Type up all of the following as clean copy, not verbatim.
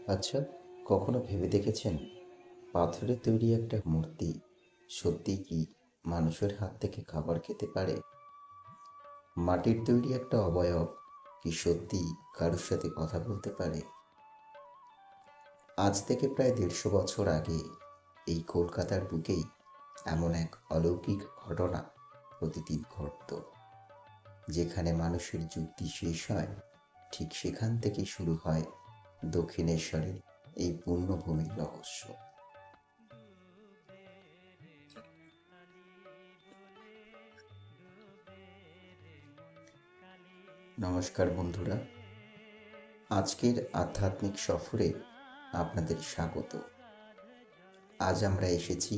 আচ্ছা, কখনো ভেবে দেখেছেন পাথরের তৈরি একটা মূর্তি সত্যিই কি মানুষের হাত থেকে খাবার খেতে পারে? মাটির তৈরি একটা অবয়ব কি সত্যিই কারোর সাথে কথা বলতে পারে? আজ থেকে প্রায় ১৫০ বছর আগে এই কলকাতার বুকেই এমন এক অলৌকিক ঘটনা প্রতিদিন ঘটত। যেখানে মানুষের যুক্তি শেষ হয়, ঠিক সেখান থেকেই শুরু হয় দক্ষিণেশ্বরের এই পুণ্যভূমির রহস্য। নমস্কার বন্ধুরা, আজকের আধ্যাত্মিক সফরে আপনাদের স্বাগত। আজ আমরা এসেছি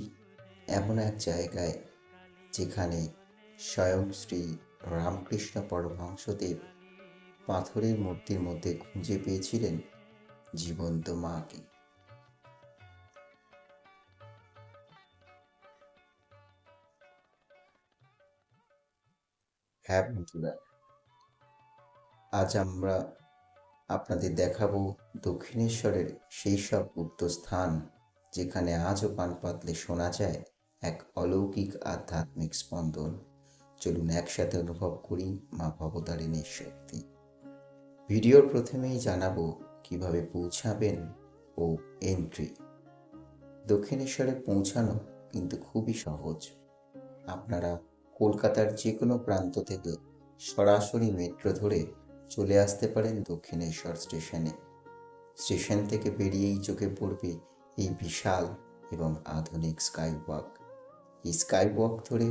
এমন এক জায়গায় যেখানে স্বয়ং শ্রী রামকৃষ্ণ পরমহংসদেব পাথরের মূর্তির মধ্যে খুঁজে পেয়েছিলেন জীবন্ত মাকে। হ্যাঁ বন্ধুরা, আজ আমরা আপনাদের দেখাবো দক্ষিণেশ্বরের সেই সব গুপ্ত স্থান যেখানে আজও কান পাতলে শোনা যায় এক অলৌকিক আধ্যাত্মিক স্পন্দন। চলুন একসাথে অনুভব করি মা ভবতারিণীর শক্তি। ভিডিওর প্রথমেই জানাবো কিভাবে পৌঁছাবেন ও এন্ট্রি। দক্ষিণেশ্বরে পৌঁছানো কিন্তু খুবই সহজ। আপনারা কলকাতার যে কোনো প্রান্ত থেকে সরাসরি মেট্রো ধরে চলে আসতে পারেন দক্ষিণেশ্বর স্টেশনে। স্টেশন থেকে বেরিয়েই চোখে পড়বে এই বিশাল এবং আধুনিক স্কাইওয়াক। এই স্কাইওয়াক ধরে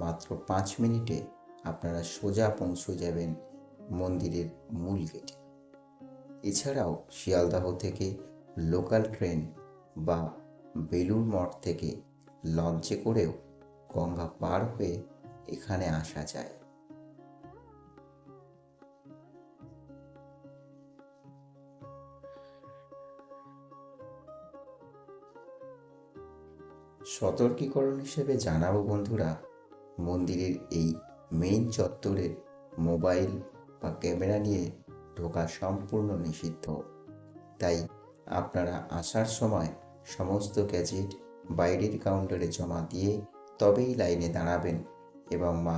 মাত্র 5 মিনিটে আপনারা সোজা পৌঁছে যাবেন মন্দিরের মূল গেটে। এছাড়াও শিয়ালদহ থেকে লোকাল ট্রেন বা বেলুড় মঠ থেকে লঞ্চে করেও গঙ্গা পার হয়ে এখানে আসা যায়। সতর্কীকরণ হিসেবে জানাবো বন্ধুরা, মন্দিরের এই মেইন চত্বরের মোবাইল বা ক্যামেরা নিয়ে ঢোকা সম্পূর্ণ নিষিদ্ধ। তাই আপনারা আসার সময় সমস্ত গ্যাজেট বাইরের কাউন্টারে জমা দিয়ে তবেই লাইনে দাঁড়াবেন এবং মা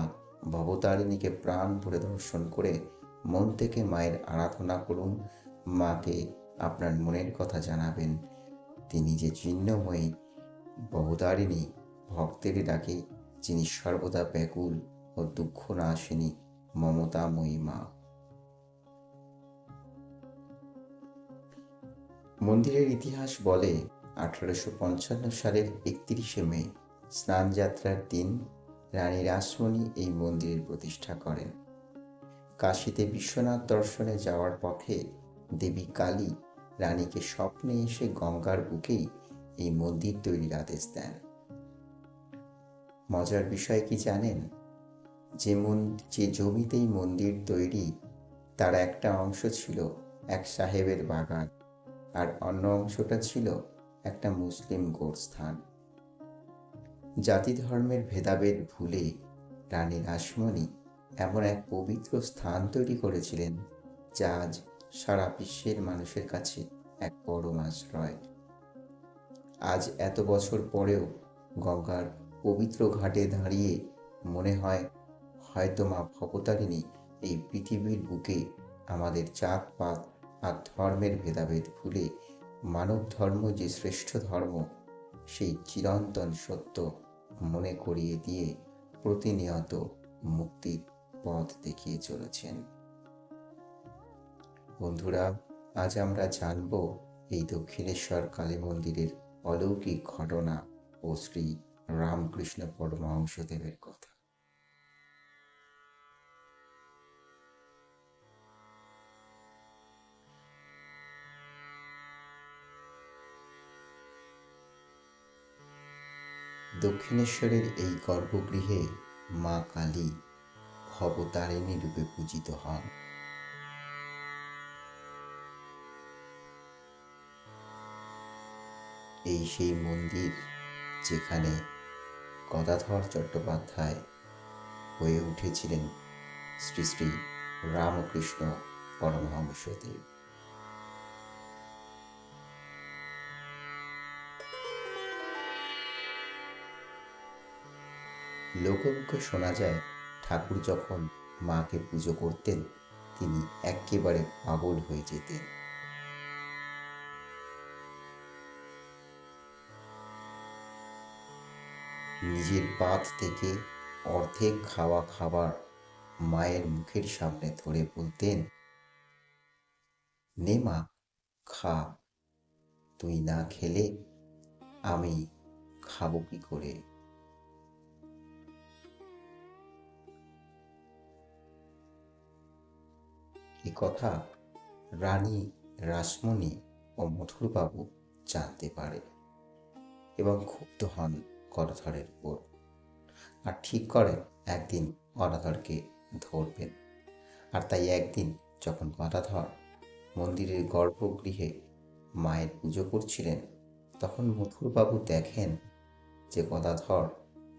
ভবতারিণীকে প্রাণ ভরে দর্শন করে মন থেকে মায়ের আরাধনা করুন। মাকে আপনার মনের কথা জানাবেন। তিনি যে চিহ্নময়ী ভবতারিণী, ভক্তের ডাকে যিনি সর্বদা ব্যাকুল ও দুঃখ নাশিনী মমতাময়ী মা। মন্দিরের ইতিহাস বলে 1855 সালের 31শে মে স্নানযাত্রার দিন রানী রাসমণি এই মন্দিরের প্রতিষ্ঠা করেন। কাশীতে বিশ্বনাথ দর্শনে যাওয়ার পথে দেবী কালী রানীকে স্বপ্নে এসে গঙ্গার বুকেই এই মন্দির তৈরির আদেশ দেন। মজার বিষয় কি জানেন? যে জমিতেই মন্দির তৈরি তার একটা অংশ ছিল এক সাহেবের বাগান, আর অন্য অংশটা ছিল একটা মুসলিম গোরস্থান। জাতি ধর্মের ভেদাভেদ ভুলে রানী রাসমণি এমন এক পবিত্র স্থান তৈরি করেছিলেন যা আজ সারা বিশ্বের মানুষের কাছে এক পরম আশ্রয়। আজ এত বছর পরেও গঙ্গার পবিত্র ঘাটে দাঁড়িয়ে মনে হয় হয়তো মা ভবতারিণী এই পৃথিবীর বুকে আমাদের জাতপাত আর ধর্মের ভেদাভেদ ভুলে মানব ধর্ম যে শ্রেষ্ঠ ধর্ম সেই চিরন্তন সত্য মনে করিয়ে দিয়ে প্রতিনিয়ত মুক্তির পথ দেখিয়ে চলেছেন। বন্ধুরা, আজ আমরা জানব এই দক্ষিণেশ্বর কালী মন্দিরের অলৌকিক ঘটনা ও শ্রী রামকৃষ্ণ পরমহংসদেবের কথা। দক্ষিণেশ্বরের এই গর্ভগৃহে মা কালী ভবতারিণী রূপে পূজিত হন। এই সেই মন্দির যেখানে গদাধর চট্টোপাধ্যায় হয়ে উঠেছিলেন শ্রী শ্রী রামকৃষ্ণ পরমহংসদেব। লোকে মুখে শোনা যায় ঠাকুর যখন মাকে পুজো করতেন তিনি একেবারে পাগল হয়ে যেতেন। নিজের পাত থেকে অর্ধেক খাওয়া খাবার মায়ের মুখের সামনে ধরে বলতেন, নে মা, খা, তুই না খেলে আমি খাবো কি করে। এ কথা রানী রাসমণি ও মথুরবাবু জানতে পারে এবং ক্ষুব্ধ হন গদাধরের উপর, আর ঠিক করেন একদিন গদাধরকে ধরবেন। আর তাই একদিন যখন গদাধর মন্দিরের গর্ভগৃহে মায়ের পুজো করছিলেন, তখন মথুরবাবু দেখেন যে গদাধর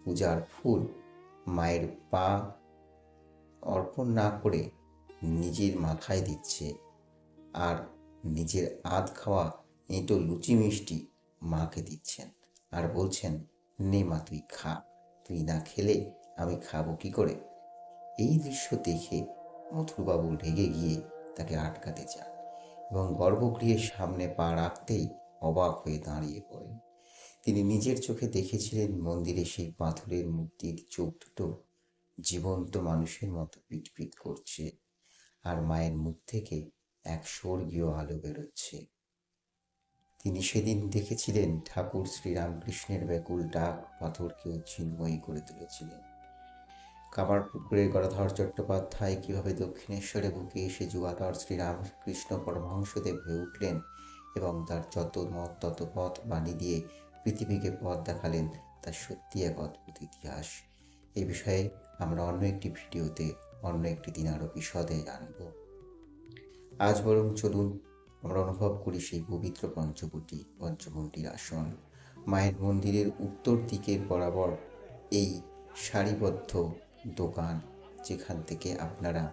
পূজার ফুল মায়ের পা অর্পণ না করে নিজের মাথায় দিচ্ছে, আর নিজের আধ খাওয়া এঁটো লুচি মিষ্টি মাকে দিচ্ছেন, আর বলছেন, নে মা তুই খা, তুই না খেলে আমি খাবো কি করে। এই দৃশ্য দেখে মথুরবাবু রেগে গিয়ে তাকে আটকাতে চান এবং গর্ভগৃহের সামনে পা রাখতেই অবাক হয়ে দাঁড়িয়ে পড়েন। তিনি নিজের চোখে দেখেছিলেন মন্দিরে সেই পাথরের মূর্তির চোখ দুটো জীবন্ত মানুষের মতো পিটপিট করছে, আর মায়ের মুখ থেকে এক স্বর্গীয় আলো বেরোচ্ছে। তিনি সেদিন দেখেছিলেন ঠাকুর শ্রীরামকৃষ্ণের ব্যাকুল ডাক পাথরকেও চিন্ময়ী করে তুলেছিলেন। কামারপুকুরের গদাধর চট্টোপাধ্যায় কিভাবে দক্ষিণেশ্বরে বুকে এসে যুগাধর শ্রীরামকৃষ্ণ পরমহংসদেব হয়ে উঠলেন এবং তার যত মত তত পথ বাণী দিয়ে পৃথিবীকে পথ দেখালেন, তা সত্যি এক অদ্ভুত ইতিহাস। এই বিষয়ে আমরা অন্য একটি ভিডিওতে অন্য একটি দিন আরও বিশদে জানব। আজ বরং চলুন আমরা অনুভব করি সেই পবিত্র পঞ্চমুণ্ডির আসন। মায়ের মন্দিরের উত্তর দিকের বরাবর এই সারিবদ্ধ দোকান, যেখান থেকে আপনারা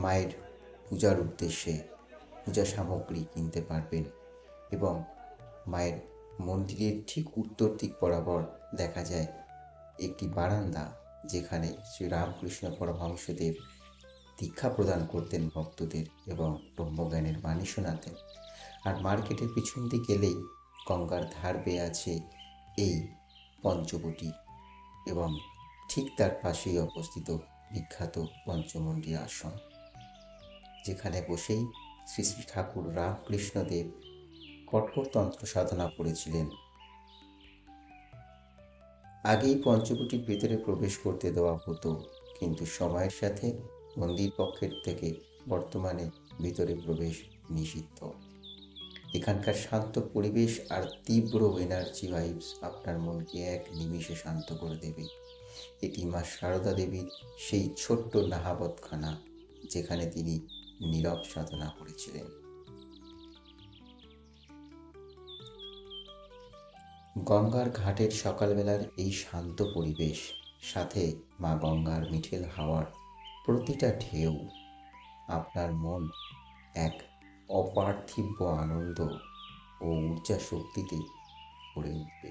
মায়ের পূজার উদ্দেশ্যে পূজা সামগ্রী কিনতে পারবেন। এবং মায়ের মন্দিরের ঠিক উত্তর দিক বরাবর দেখা যায় একটি বারান্দা, যেখানে শ্রীরামকৃষ্ণ পরমহংসদেব দীক্ষা প্রদান করতেন ভক্তদের এবং ব্রহ্মজ্ঞানের বাণী শোনাতেন। আর মার্কেটের পিছন দিকে এলেই গঙ্গার ধার বেয়ে আছে এই পঞ্চবটি, এবং ঠিক তার পাশেই অবস্থিত বিখ্যাত পঞ্চমুণ্ডির আসন, যেখানে বসেই শ্রী শ্রী ঠাকুর রামকৃষ্ণদেব কঠোর তন্ত্র সাধনা করেছিলেন। আগেই পঞ্চবটির ভেতরে প্রবেশ করতে দেওয়া হতো, কিন্তু সময়ের সাথে মন্দির পক্ষের থেকে বর্তমানে ভিতরে প্রবেশ নিষিদ্ধ। এখানকার শান্ত পরিবেশ আর তীব্র এনার্জি ভাইবস আপনার মনকে এক নিমিষে শান্ত করে দেবে। এটি মা সারদা দেবীর সেই ছোট্ট নাহাবতখানা, যেখানে তিনি নীরব সাধনা করেছিলেন। গঙ্গার ঘাটের সকালবেলার এই শান্ত পরিবেশ, সাথে মা গঙ্গার মিঠেল হাওয়ার প্রতিটা ঢেউ আপনার মন এক অপার্থিব আনন্দ ও ঊর্জা শক্তিতে ভরে উঠবে,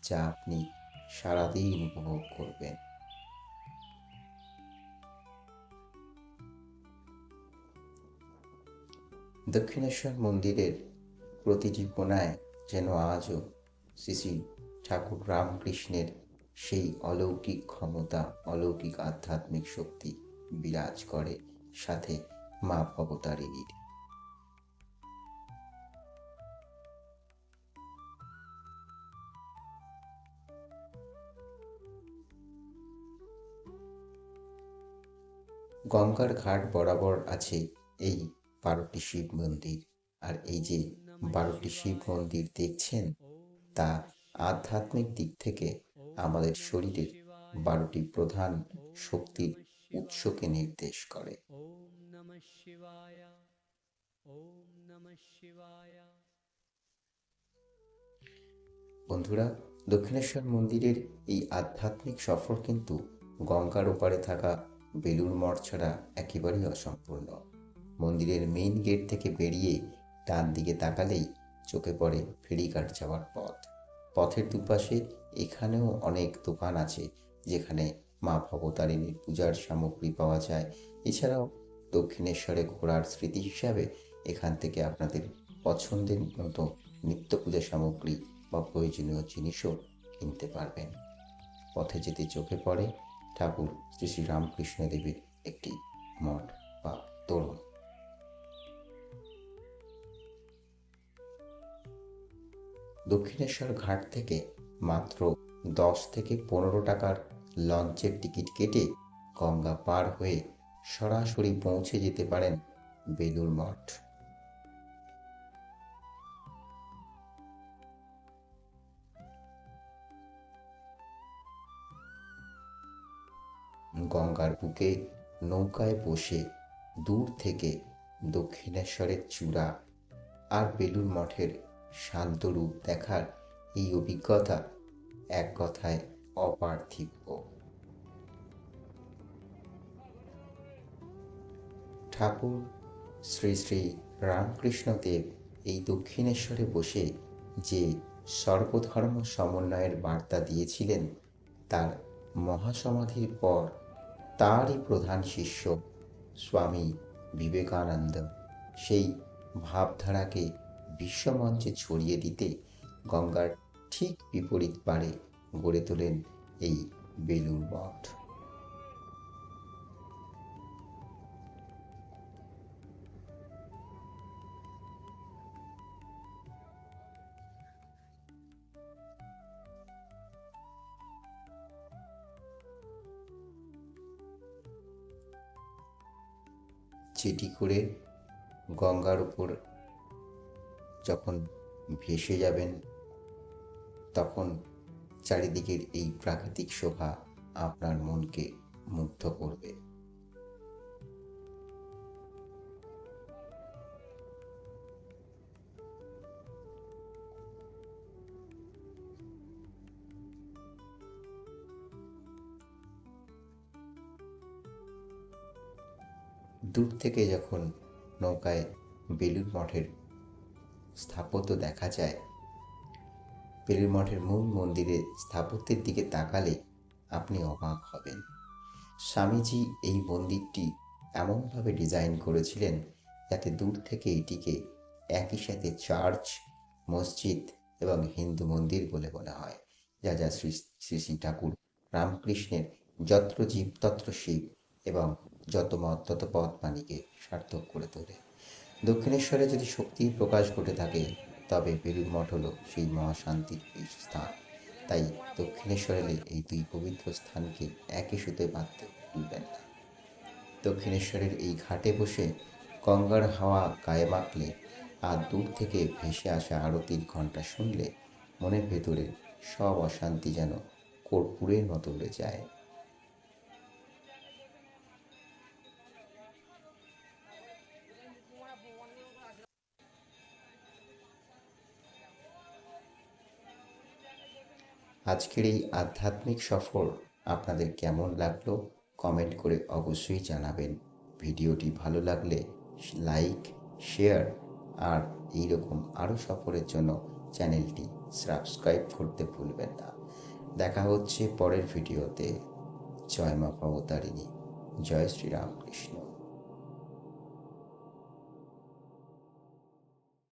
যা আপনি সারাদিন উপভোগ করবেন। দক্ষিণেশ্বর মন্দিরের প্রতিটি কোণায় যেন আজও শ্রী শ্রী ঠাকুর রামকৃষ্ণের সেই অলৌকিক ক্ষমতা, অলৌকিক আধ্যাত্মিক শক্তি বিরাজ করে, সাথে মা ভবতারিণীর। গঙ্গার ঘাট বরাবর আছে এই 12টি শিব মন্দির, আর এই যে 12টি শিব মন্দির দেখছেন, তা আধ্যাত্মিক দিক থেকে আমাদের শরীরের 12টি প্রধান শক্তির উৎসকে নির্দেশ করে। বন্ধুরা, দক্ষিণেশ্বর মন্দিরের এই আধ্যাত্মিক সফর কিন্তু গঙ্গার ওপারে থাকা বেলুড় মঠ ছাড়া একেবারেই অসম্পূর্ণ। মন্দিরের মেইন গেট থেকে বেরিয়ে ডান দিকে তাকালেই চোখে পড়ে ফেরিঘাট যাওয়ার পথ। পথের দুপাশে এখানেও অনেক দোকান আছে যেখানে মা ভবতারিণীর পূজার সামগ্রী পাওয়া যায়। এছাড়াও দক্ষিণেশ্বরে ঘোরার স্মৃতি হিসাবে এখান থেকে আপনাদের পছন্দের মতো নিত্য পূজা সামগ্রী বা প্রয়োজনীয় জিনিসও কিনতে পারবেন। পথে যেতে চোখে পড়ে ঠাকুর শ্রী শ্রী রামকৃষ্ণ দেবের একটি মঠ বা তোরণ। দক্ষিণেশ্বর ঘাট থেকে মাত্র 10 থেকে 15 টাকার লঞ্চের টিকিট কেটে গঙ্গা পার হয়ে সরাসরি পৌঁছে যেতে পারেন বেলুড় মঠ। গঙ্গার বুকে নৌকায় বসে দূর থেকে দক্ষিণেশ্বরের চূড়া আর বেলুড় মঠের শান্ত রূপ দেখার এই অভিজ্ঞতা এক কথায় অপার্থিব। ঠাকুর শ্রী শ্রী রামকৃষ্ণ দেব এই দক্ষিণেশ্বরে বসে যে সর্বধর্ম সমন্বয়ের বার্তা দিয়েছিলেন, তার মহাসমাধির পর তারই প্রধান শিষ্য স্বামী বিবেকানন্দ সেই ভাবধারাকে বিশ্বমঞ্চে ছড়িয়ে দিতে গঙ্গার ঠিক বিপরীত পারে গড়ে তোলেন এই বেলুড় মঠ। যেটি করে গঙ্গার উপর যখন ভেসে যাবেন তখন চারিদিকের এই প্রাকৃতিক শোভা আপনার মনকে মুগ্ধ করবে। দূর থেকে যখন নৌকায় বেলুড় মঠের স্থাপত্য দেখা যায়, বেলুড় মঠের মূল মন্দিরের স্থাপত্যের দিকে তাকালে আপনি অবাক হবেন। স্বামীজি এই মন্দিরটি এমনভাবে ডিজাইন করেছিলেন যাতে দূর থেকে এটিকে একই সাথে চার্চ, মসজিদ এবং হিন্দু মন্দির বলে মনে হয়। যা যা শ্রী শ্রী শ্রী ঠাকুর রামকৃষ্ণের যত্র জীব তত্র শিব এবং যত মত তত পথ বাণীকে সার্থক করে তোলে। দক্ষিণেশ্বরে যদি শক্তির প্রকাশ ঘটে থাকে তবে বেলুড় মঠ হলো সেই মহাশান্তির স্থান। তাই দক্ষিণেশ্বরে এই দুই পবিত্র স্থানকে একই সুতে বাঁধতে ভুলবেন না। দক্ষিণেশ্বরের এই ঘাটে বসে গঙ্গার হাওয়া গায়ে মাখলে আর দূর থেকে ভেসে আসা আরতির ঘণ্টা শুনলে মনের ভেতরে সব অশান্তি যেন কর্পূরের মতো উড়ে যায়। আজকের এই আধ্যাত্মিক সফর আপনাদের কেমন লাগলো কমেন্ট করে অবশ্যই জানাবেন। ভিডিওটি ভালো লাগলে লাইক, শেয়ার আর এইরকম আরও সফরের জন্য চ্যানেলটি সাবস্ক্রাইব করতে ভুলবেন না। দেখা হচ্ছে পরের ভিডিওতে। জয় মা ভবতারিণী, জয় শ্রী রামকৃষ্ণ।